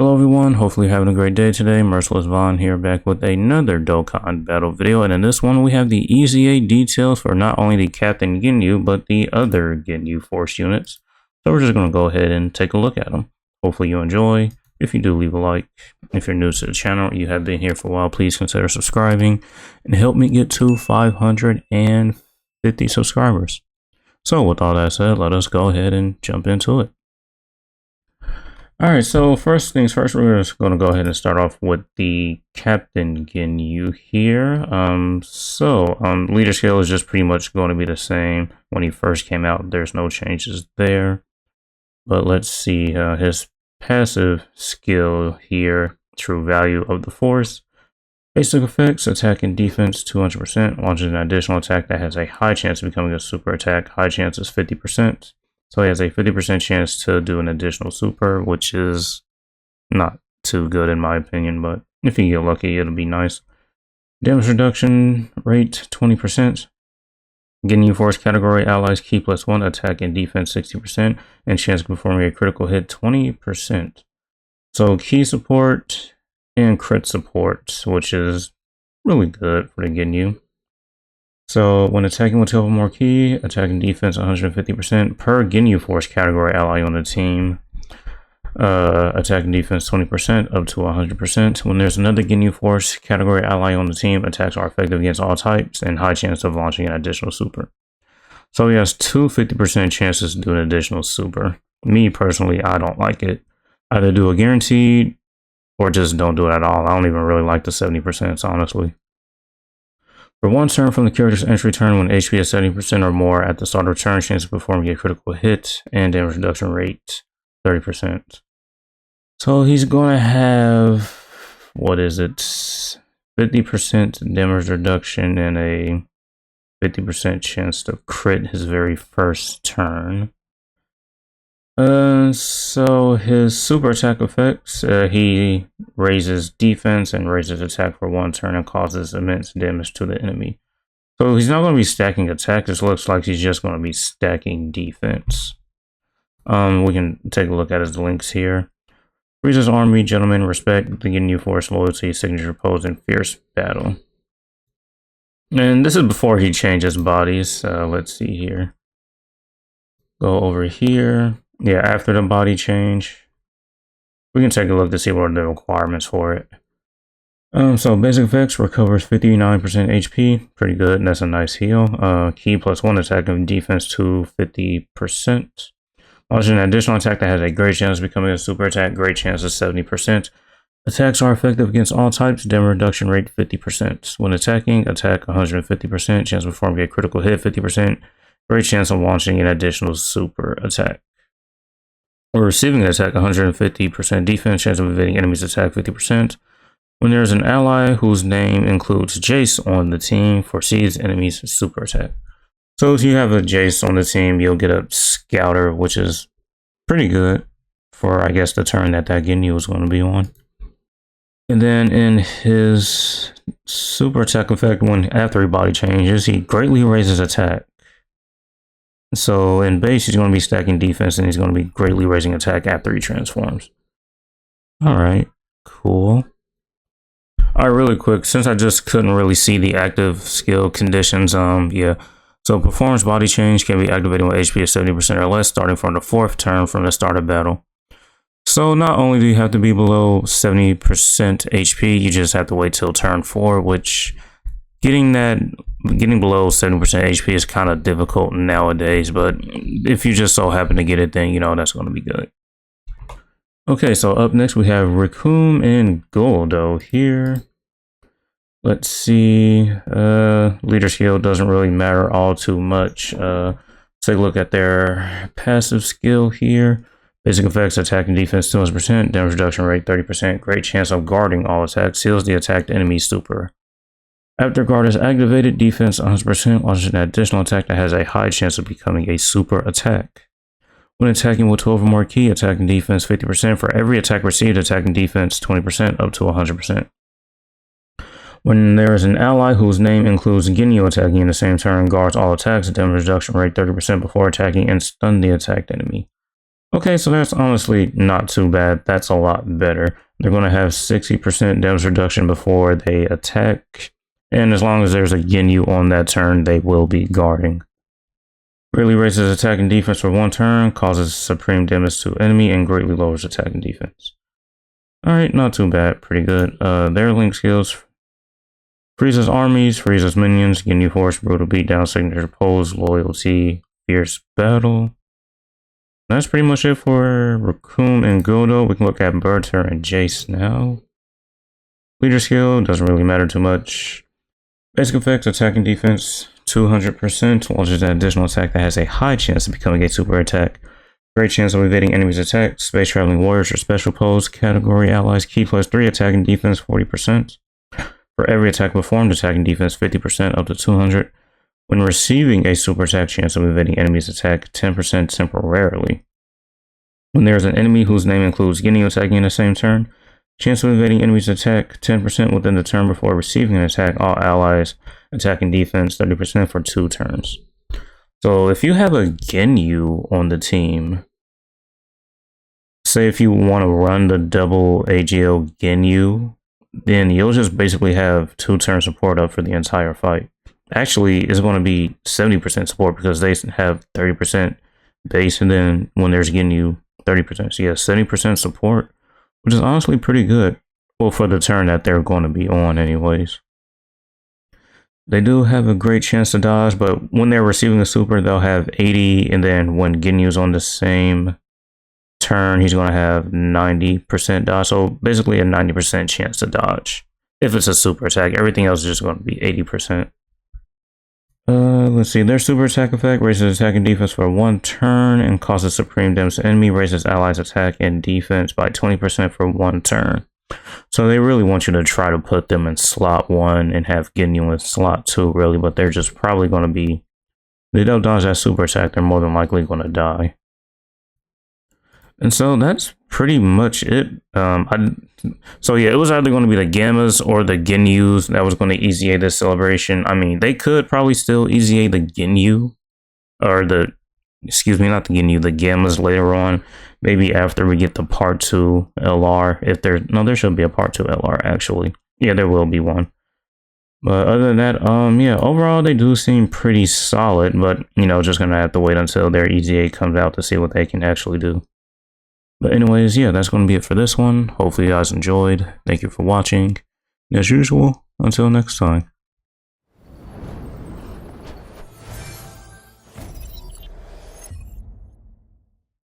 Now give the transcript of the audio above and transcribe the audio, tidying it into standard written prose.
Hello everyone, hopefully you're having a great day today. Merciless Vaughn here, back with another Dokkan battle video, and in this one we have the EZA details for not only the Captain Ginyu, but the other Ginyu Force units. So we're just going to go ahead and take a look at them. Hopefully you enjoy. If you do, leave a like. If you're new to the channel, you have been here for a while, please consider subscribing and help me get to 550 subscribers. So with all that said, let us go ahead and jump into it. Alright, so first things first, we're just going to go ahead and start off with the Captain Ginyu here. Leader skill is just pretty much going to be the same when he first came out. There's no changes there. But let's see, his passive skill here, true value of the force. Basic effects, attack and defense 200%, launches an additional attack that has a high chance of becoming a super attack. High chance is 50%. So he has a 50% chance to do an additional super, which is not too good in my opinion, but if you get lucky, it'll be nice. Damage reduction rate 20%. Ginyu Force category allies key +1, attack and defense 60%, and chance of performing a critical hit 20%. So key support and crit support, which is really good for the Ginyu. So when attacking with 2 or more key, attack and defense 150% per Ginyu Force category ally on the team. Attack and defense 20% up to 100%. When there's another Ginyu Force category ally on the team, attacks are effective against all types and high chance of launching an additional super. So he has two 50% chances to do an additional super. Me personally, I don't like it. Either do a guaranteed or just don't do it at all. I don't even really like the 70%, honestly. For one turn from the character's entry turn, when HP is 70% or more at the start of turn, chance of performing a critical hit and damage reduction rate 30%. So he's going to have, 50% damage reduction and a 50% chance to crit his very first turn. So his super attack effects, he raises defense and raises attack for 1 turn and causes immense damage to the enemy. So he's not going to be stacking attack. This looks like he's just going to be stacking defense. We can take a look at his links here. Freeze's army, gentlemen, respect the Ginyu Force, loyalty, signature pose, and fierce battle. And this is before he changes bodies. Let's see here. Go over here. Yeah, after the body change, we can take a look to see what are the requirements for it. So basic effects, recovers 59% HP, pretty good, and that's a nice heal. Key +1 attack and defense to 50%. Launches an additional attack that has a great chance of becoming a super attack, great chance of 70%. Attacks are effective against all types, damage reduction rate 50%. When attacking, attack 150%, chance of performing a critical hit 50%, great chance of launching an additional super attack. Or receiving an attack 150% defense, chance of evading enemies attack 50%. When there's an ally whose name includes Jace on the team, foresees enemies super attack. So if you have a Jace on the team, you'll get a Scouter, which is pretty good for, I guess, the turn that Ginyu is going to be on. And then in his super attack effect, after he body changes, he greatly raises attack. So in base, he's going to be stacking defense and he's going to be greatly raising attack after he transforms. Alright, cool. Alright, really quick, since I just couldn't really see the active skill conditions, yeah. So performance body change can be activated when HP is 70% or less, starting from the 4th turn from the start of battle. So not only do you have to be below 70% HP, you just have to wait till turn 4, which getting below 70% HP is kind of difficult nowadays, but if you just so happen to get it, then you know that's going to be good. Okay, so up next we have Raccoon and Goldo here. Let's see, leader skill doesn't really matter all too much. Take a look at their passive skill here. Basic effects, attack and defense 200%, damage reduction rate 30%, great chance of guarding all attacks, seals the attacked enemy super. After guard is activated, defense 100%, launches an additional attack that has a high chance of becoming a super attack. When attacking with 12 or more key, attack and defense 50%. For every attack received, attack and defense 20% up to 100%. When there is an ally whose name includes Ginyu attacking in the same turn, guards all attacks, damage reduction rate 30% before attacking, and stun the attacked enemy. Okay, so that's honestly not too bad. That's a lot better. They're going to have 60% damage reduction before they attack. And as long as there's a Ginyu on that turn, they will be guarding. Greatly raises attack and defense for one turn, causes supreme damage to enemy, and greatly lowers attack and defense. Alright, not too bad. Pretty good. Their link skills. Freezes armies, freezes minions, Ginyu Force, Brutal Beatdown, Signature Pose, Loyalty, Fierce Battle. That's pretty much it for Raccoon and Godo. We can look at Berter and Jace now. Leader skill, doesn't really matter too much. Basic effects, attack and defense, 200%. Launches an additional attack that has a high chance of becoming a super attack. Great chance of evading enemies' attacks. Space Traveling Warriors or Special Pose. Category Allies key +3, attack and defense 40%. For every attack performed, attack and defense 50% up to 200. When receiving a super attack, chance of evading enemies' attack 10% temporarily. When there is an enemy whose name includes Ginyu attacking in the same turn, chance of evading enemies' attack 10% within the turn before receiving an attack. All allies attack and defense 30% for 2 turns. So if you have a Ginyu on the team, say if you want to run the double AGL Ginyu, then you'll just basically have 2 turn support up for the entire fight. Actually, it's going to be 70% support because they have 30% base, and then when there's Ginyu, 30%. So yeah, 70% support, which is honestly pretty good. Well, for the turn that they're going to be on anyways. They do have a great chance to dodge, but when they're receiving a super, they'll have 80, and then when Ginyu's on the same turn, he's going to have 90% dodge. So basically a 90% chance to dodge. If it's a super attack, everything else is just going to be 80%. Let's see, their super attack effect raises attack and defense for 1 turn and causes supreme damage to enemy, raises allies attack and defense by 20% for 1 turn. So they really want you to try to put them in slot 1 and have Ginyu in slot 2 really, but they're just probably going to be, they don't dodge that super attack, they're more than likely going to die. And so that's pretty much it. So yeah, it was either going to be the Gammas or the Ginyus that was going to EZA this celebration. I mean, they could probably still EZA the Ginyu, or the, excuse me, not the Ginyu, the Gammas later on. Maybe after we get the part 2 LR. If there, no, there should be a part 2 LR actually. Yeah, there will be one. But other than that, yeah, overall they do seem pretty solid. But you know, just gonna have to wait until their EZA comes out to see what they can actually do. But anyways, yeah, that's going to be it for this one. Hopefully you guys enjoyed. Thank you for watching. As usual, until next time.